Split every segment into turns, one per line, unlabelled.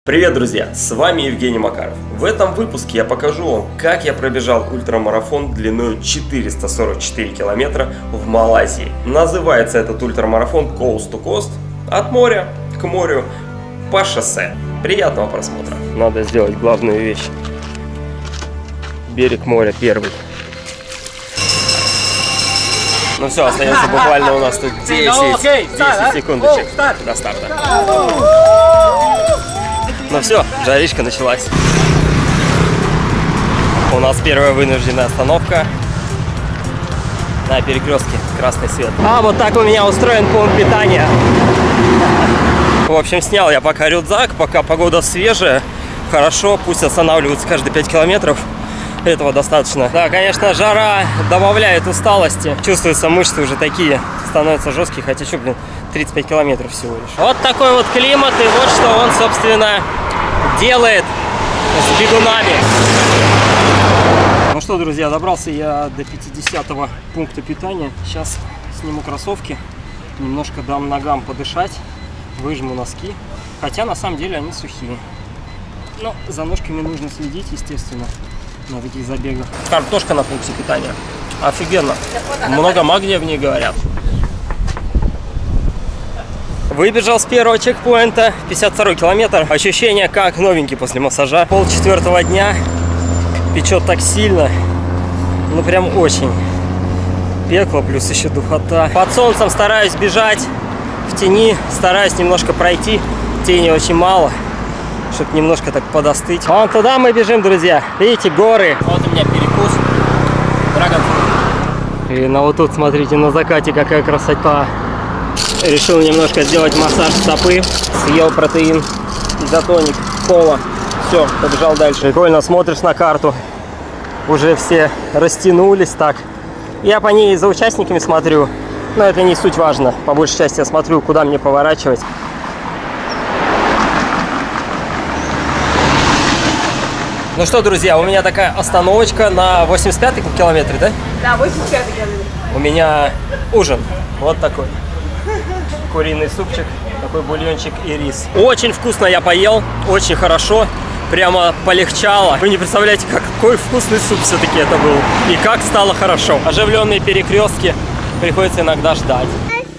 Привет, друзья! С вами Евгений Макаров. В этом выпуске я покажу вам, как я пробежал ультрамарафон длиной 444 километра в Малайзии. Называется этот ультрамарафон Coast to Coast, от моря к морю по шоссе. Приятного просмотра! Надо сделать главную вещь. Берег моря первый. Ну все, остается буквально у нас тут 10 секундочек до старта. Ну все, жаришка началась. У нас первая вынужденная остановка на перекрестке, красный свет. А вот так у меня устроен пункт питания. В общем, снял я пока рюкзак, пока погода свежая. Хорошо, пусть останавливаются каждые 5 километров. Этого достаточно. Да, конечно, жара добавляет усталости. Чувствуются мышцы уже такие, становятся жесткие, хотя что, блин, 35 километров всего лишь. Вот такой вот климат, и вот что он, собственно, делает с бегунами. Ну что, друзья, добрался я до 50-го пункта питания. Сейчас сниму кроссовки, немножко дам ногам подышать, выжму носки. Хотя, на самом деле, они сухие. Но за ножками нужно следить, естественно, на таких забегах. Картошка на пункте питания. Офигенно. Много магния в ней, говорят. Выбежал с первого чекпоинта, 52 километр. Ощущение как новенький после массажа. Пол-4 дня. Печет так сильно. Ну прям очень. Пекло, плюс еще духота. Под солнцем стараюсь бежать. В тени стараюсь немножко пройти. Тени очень мало, чтобы немножко так подостыть. Вон туда мы бежим, друзья. Видите, горы. Вот у меня перекус. И на вот тут, смотрите, на закате какая красота. Решил немножко сделать массаж стопы. Съел протеин, изотоник, кола. Все, побежал дальше. Прикольно, смотришь на карту. Уже все растянулись так. Я по ней за участниками смотрю. Но это не суть важно. По большей части я смотрю, куда мне поворачивать. Ну что, друзья, у меня такая остановочка на 85-й километре, да?
Да, 85-й километр.
У меня ужин. Вот такой. Куриный супчик, такой бульончик и рис. Очень вкусно я поел, очень хорошо. Прямо полегчало. Вы не представляете, какой вкусный суп все-таки это был. И как стало хорошо. Оживленные перекрестки приходится иногда ждать.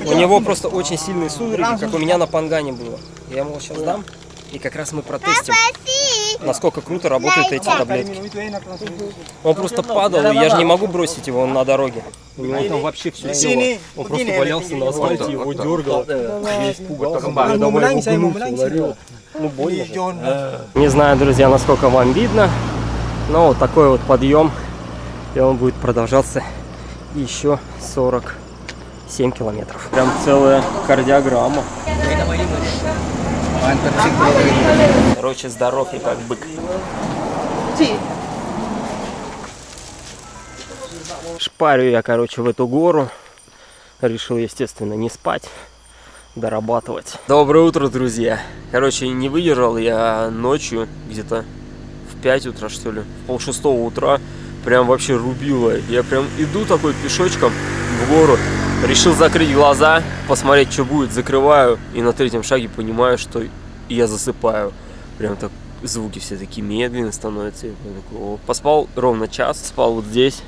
У него просто очень сильные судороги, как у меня на Пангане было. Я ему сейчас дам, и как раз мы протестим, насколько круто работают эти таблетки. Он просто падал, и я же не могу бросить его на дороге. У него там вообще все тело. Он просто валялся на асфальте, его дергало. Я испугался. Я давай его ударил. Ну больно же. Не знаю, друзья, насколько вам видно, но вот такой вот подъем, и он будет продолжаться еще 47 километров. Прям целая кардиограмма. Короче, здоров я как бык. Шпарю я, короче, в эту гору. Решил, естественно, не спать, дорабатывать. Доброе утро, друзья. Короче, не выдержал я ночью, где-то в 5 утра, что ли, в пол-6 утра. Прям вообще рубило. Я прям иду такой пешочком в гору. Решил закрыть глаза, посмотреть, что будет. Закрываю, и на 3-м шаге понимаю, что я засыпаю. Прям так звуки все такие медленные становятся. Я такой, поспал ровно час, спал вот здесь.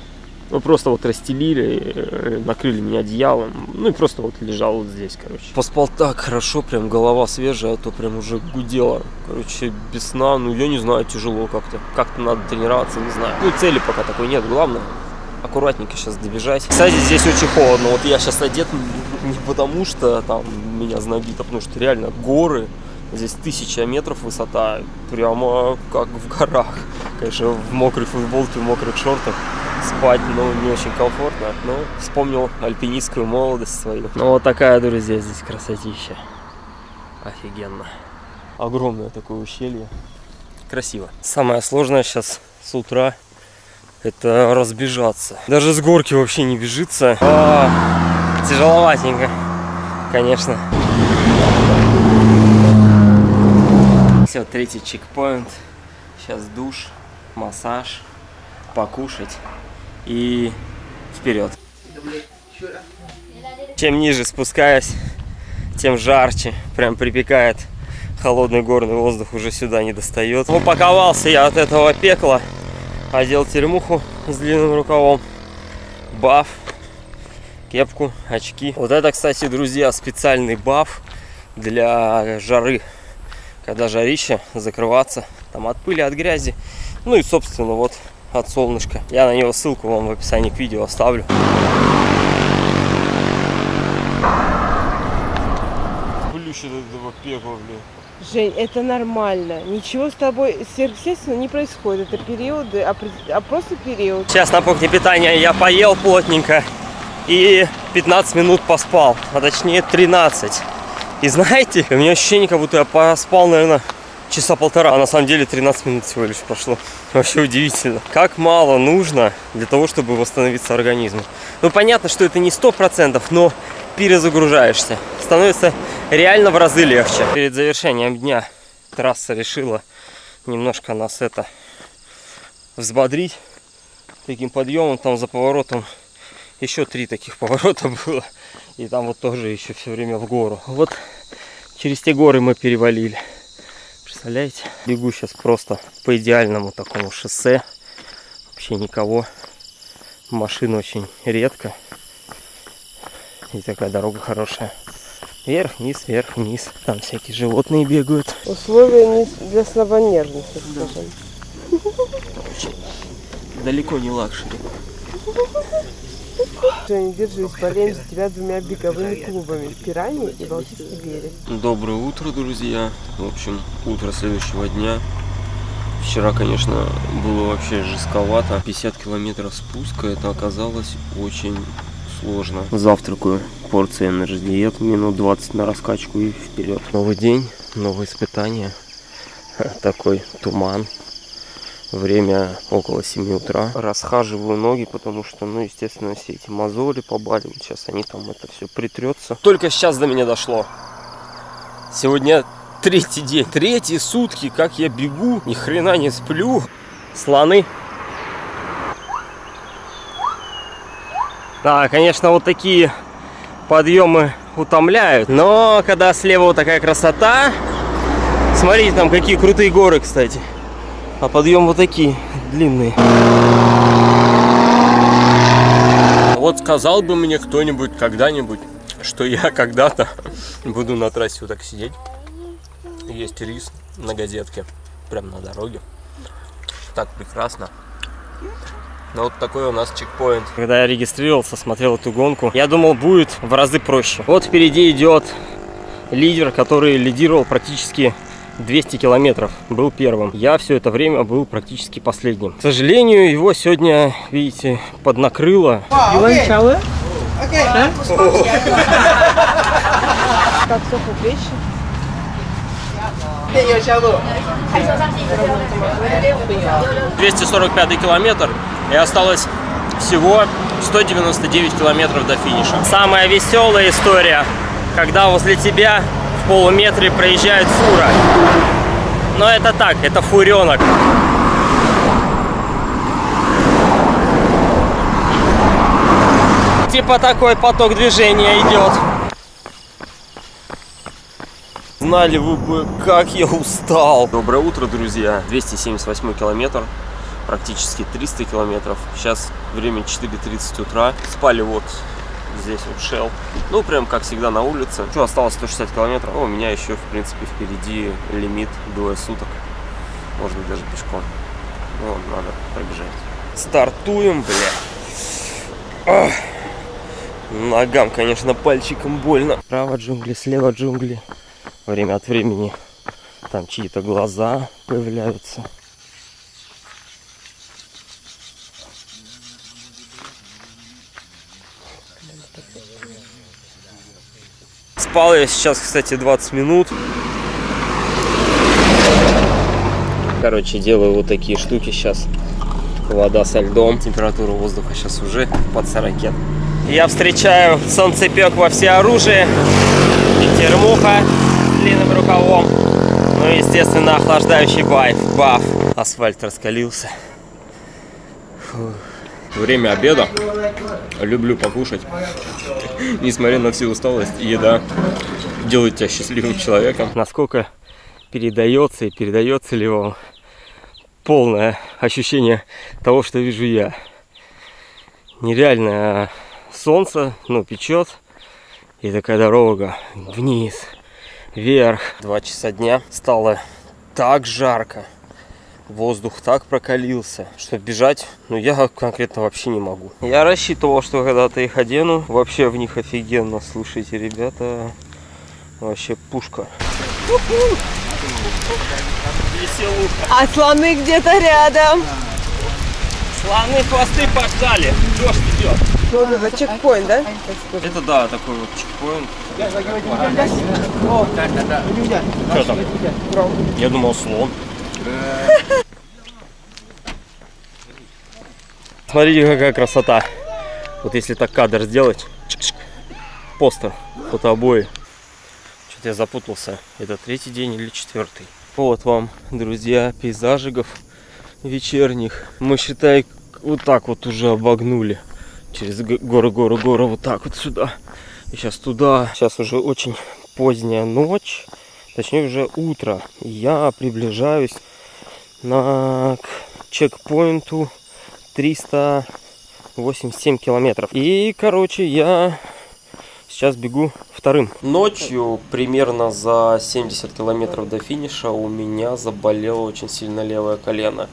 Ну просто вот расстелили, накрыли меня одеялом. Ну и просто вот лежал вот здесь, короче. Поспал так хорошо, прям голова свежая, а то прям уже гудела. Короче, без сна, ну я не знаю, тяжело как-то. Как-то надо тренироваться, не знаю. Ну цели пока такой нет, главное аккуратненько сейчас добежать. Кстати, здесь очень холодно. Вот я сейчас одет не потому, что там меня знобит, а потому что реально горы. Здесь 1000 метров высота. Прямо как в горах. Конечно, в мокрой футболке, в мокрых шортах спать, ну, не очень комфортно. Но вспомнил альпинистскую молодость свою. Ну, вот такая, друзья, здесь красотища. Офигенно. Огромное такое ущелье. Красиво. Самое сложное сейчас с утра — это разбежаться. Даже с горки вообще не бежится. Тяжеловатенько, конечно. Все, 3-й чекпоинт. Сейчас душ, массаж, покушать и вперед. Чем ниже спускаюсь, тем жарче. Прям припекает Холодный горный воздух уже сюда не достает. Упаковался я от этого пекла. Одел термуху с длинным рукавом, баф, кепку, очки. Вот это, кстати, друзья, специальный баф для жары. Когда жарище, закрываться там от пыли, от грязи. Ну и, собственно, вот от солнышка. Я на него ссылку вам в описании к видео оставлю. Плющит этого пекла, блин.
Жень, это нормально. Ничего с тобой сверхъестественного не происходит. Это периоды, а просто период.
Сейчас на пункте питания я поел плотненько и 15 минут поспал, а точнее 13. И знаете, у меня ощущение, как будто я поспал, наверное, часа полтора, а на самом деле 13 минут всего лишь прошло. Вообще удивительно. Как мало нужно для того, чтобы восстановиться организму. Ну, понятно, что это не 100%, но перезагружаешься. Становится реально в разы легче. Перед завершением дня трасса решила немножко нас взбодрить. Таким подъемом, там за поворотом еще 3 таких поворота было. И там вот тоже еще все время в гору. Вот через те горы мы перевалили. Представляете? Бегу сейчас просто по идеальному такому шоссе. Вообще никого. Машин очень редко. И такая дорога хорошая. Вверх-вниз, вверх-вниз. Там всякие животные бегают.
Условия не для слабонервных, скажем.
Далеко не лакшери.
Женя, держись, болеем за тебя 2 беговыми клубами. Пираньи и Балтийский берег.
Доброе утро, друзья. В общем, утро следующего дня. Вчера, конечно, было вообще жестковато. 50 километров спуска, это оказалось очень сложно. Завтракаю порцией Energy Diet, минут 20 на раскачку и вперед. Новый день, новые испытания. Такой туман. Время около 7 утра. Расхаживаю ноги, потому что, ну, естественно, все эти мозоли побаливают. Сейчас они там это все притрется. Только сейчас до меня дошло. Сегодня 3-й день. 3-й сутки, как я бегу, ни хрена не сплю. Слоны. Да, конечно, вот такие подъемы утомляют. Но когда слева вот такая красота. Смотрите, там какие крутые горы, кстати. А подъем вот такие длинные. Вот сказал бы мне кто-нибудь когда-нибудь, что я когда-то буду на трассе вот так сидеть. Есть рис на газетке, прям на дороге. Так прекрасно. Но вот такой у нас чекпоинт. Когда я регистрировался, смотрел эту гонку, я думал, будет в разы проще. Вот впереди идет лидер, который лидировал практически 200 километров, был первым. Я все это время был практически последним. К сожалению, его сегодня, видите, поднакрыло.
Как сохнут вещи?
245 километр, и осталось всего 199 километров до финиша. Самая веселая история, когда возле тебя в полуметре проезжает фура. Но это так, это фуренок. Типа такой поток движения идет. Знали вы бы, как я устал. Доброе утро, друзья. 278 километр, практически 300 километров. Сейчас время 4:30 утра. Спали вот здесь вот Shell. Ну, прям как всегда на улице. Что, осталось 160 километров. У меня еще, в принципе, впереди лимит 2 суток. Можно даже пешком. Ну, надо пробежать. Стартуем, бля. Ногам, конечно, пальчиком больно. Справа джунгли, слева джунгли. Время от времени там чьи-то глаза появляются. Спал я сейчас, кстати, 20 минут. Короче, делаю вот такие штуки сейчас. Вода со льдом. Температура воздуха сейчас уже под 40. Я встречаю солнцепек во всеоружии. И термуха с длинным рукавом. Ну и, естественно, охлаждающий баф. Асфальт раскалился. Фух. Время обеда. Люблю покушать. Несмотря на всю усталость, еда делает тебя счастливым человеком. Насколько передается и передается ли вам полное ощущение того, что вижу я. Нереальное солнце, ну, печет. И такая дорога вниз, вверх. 2 часа дня. Стало так жарко. Воздух так прокалился, что бежать, ну, я конкретно вообще не могу. Я рассчитывал, что когда-то их одену. Вообще в них офигенно. Слушайте, ребята, вообще пушка. Веселуха.
А слоны где-то рядом.
Слоны хвосты поджали. Дождь идет.
Это чекпоинт, да?
Это да, такой вот чекпоинт. Что там? Я думал, слон. Смотрите, какая красота. Вот если так кадр сделать. Постер, фотообои. Что-то я запутался. Это 3-й день или 4-й. Вот вам, друзья, пейзажиков вечерних. Мы, считай, вот так вот уже обогнули. Через горы, вот так вот сюда. И сейчас туда. Сейчас уже очень поздняя ночь. Точнее, уже утро. И я приближаюсь к чекпоинту 387 километров. И, короче, я сейчас бегу вторым. Ночью, примерно за 70 километров до финиша, у меня заболело очень сильно левое колено.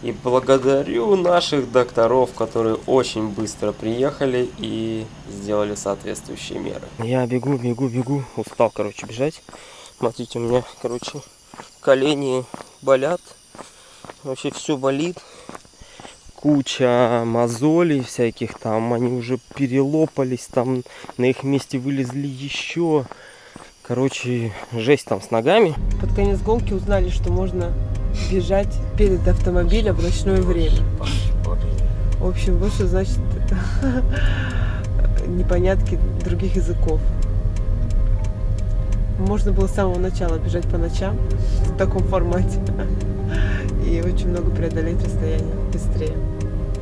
И благодарю наших докторов, которые очень быстро приехали и сделали соответствующие меры. Я бегу. Устал, короче, бежать. Смотрите, у меня, короче, колени болят. Вообще все болит. Куча мозолей всяких там. Они уже перелопались. Там на их месте вылезли еще. Короче, жесть там с ногами.
Под конец гонки узнали, что можно бежать перед автомобилем в ночное время. В общем, вот что значит непонятки других языков. Можно было с самого начала бежать по ночам в таком формате. И очень много преодолеть расстояние быстрее.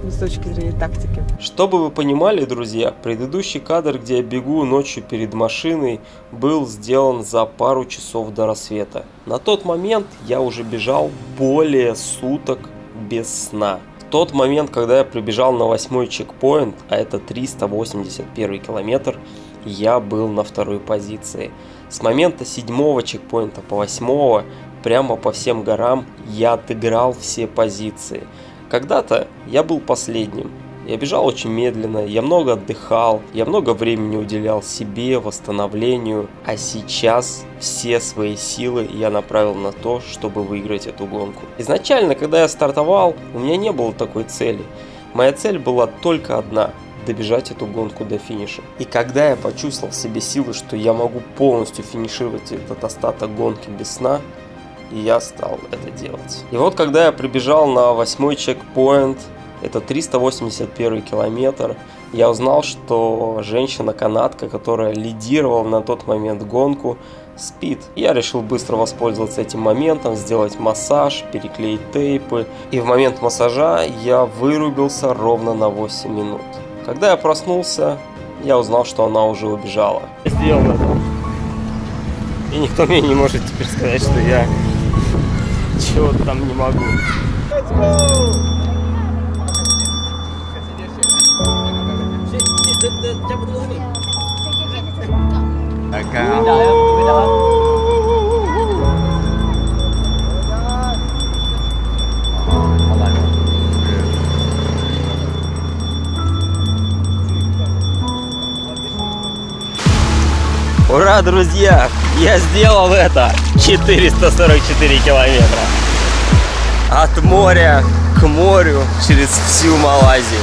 Ну, с точки зрения тактики.
Чтобы вы понимали, друзья, предыдущий кадр, где я бегу ночью перед машиной, был сделан за пару часов до рассвета. На тот момент я уже бежал более суток без сна. В тот момент, когда я прибежал на 8-й чекпоинт, а это 381 километр, я был на 2-й позиции. С момента 7-го чекпоинта по 8-го, прямо по всем горам, я отыграл все позиции. Когда-то я был последним. Я бежал очень медленно, я много отдыхал, я много времени уделял себе, восстановлению. А сейчас все свои силы я направил на то, чтобы выиграть эту гонку. Изначально, когда я стартовал, у меня не было такой цели. Моя цель была только одна – добежать эту гонку до финиша. И когда я почувствовал в себе силы, что я могу полностью финишировать этот остаток гонки без сна, я стал это делать. И вот когда я прибежал на 8-й чекпоинт, это 381 километр, я узнал, что женщина-канадка, которая лидировала на тот момент гонку, спит. Я решил быстро воспользоваться этим моментом, сделать массаж, переклеить тейпы. И в момент массажа я вырубился ровно на 8 минут. Когда я проснулся, я узнал, что она уже убежала. Сделал это. И никто мне не может теперь сказать, что я чего-то там не могу. Let's go! Ура, друзья! Я сделал это! 444 километра! От моря к морю через всю Малайзию.